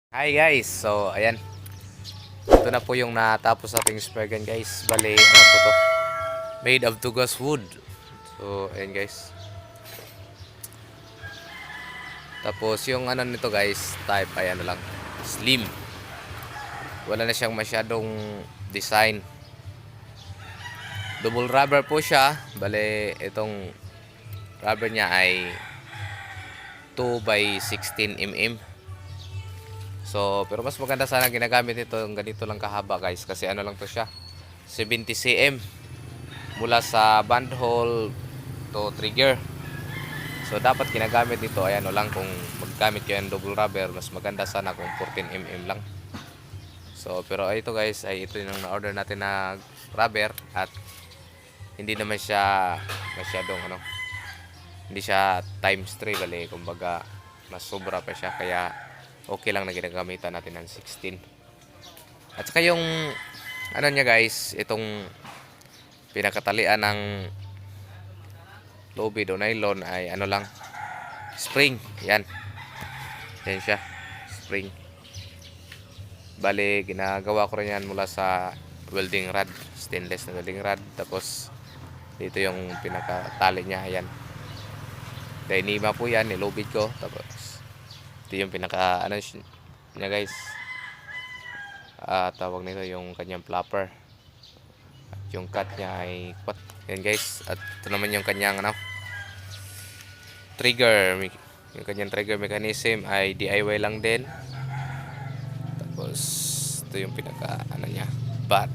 Hi guys, so ayan, ito na po yung natapos nating spare gun guys. Bali, ano po to? Made of tugas wood. So ayan guys. Tapos yung ano nito guys, type ay ano lang, slim. Wala na siyang masyadong design. Double rubber po siya. Bali, itong rubber niya ay 2 by 16 mm. So, pero mas maganda sana ginagamit ito ng ganito lang kahaba guys, kasi ano lang to siya, 70 cm mula sa band hole to trigger. So dapat ginagamit nito ay ano lang, kung maggamit kayo ng double rubber, mas maganda sana kung 14 mm lang. So pero ito guys, ay ito yung na-order natin na rubber, at hindi naman siya masyadong ano, hindi siya times 3, bali kumbaga mas sobra pa siya, kaya okay lang na ginagamitan natin ng 16. At saka yung ano niya guys, itong pinakatalian ng lubid o nylon ay ano lang, spring. Yan siya, spring. Bali ginagawa ko rin yan mula sa welding rod, stainless na welding rod. Tapos dito yung pinakatali niya, ayan, dainima po yan, nilubid ko. Tapos ito yung pinaka ano niya guys, tawag nito yung kanyang flapper. At yung cut niya ay what, yan guys. At ito naman yung kanyang ano, trigger. Yung kanyang trigger mechanism ay DIY lang din. Tapos ito yung pinaka ano niya, bat.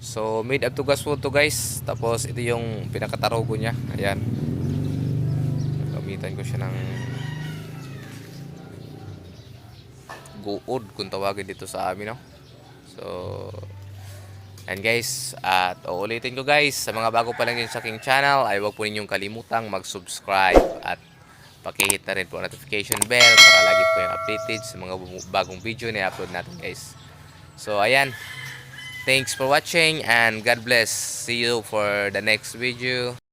So made up to gas wood to guys. Tapos ito yung pinakatarogo niya, ayan. Gamitan ko siya ng guod kung tawagin dito sa amin, no? So and guys, at uulitin ko guys, sa mga bago pa lang din sa aking channel, ay huwag po ninyong kalimutang mag-subscribe at pakihit na rin po notification bell para lagi po yung updated sa mga bagong video na i-upload natin guys. So ayan, thanks for watching and God bless. See you for the next video.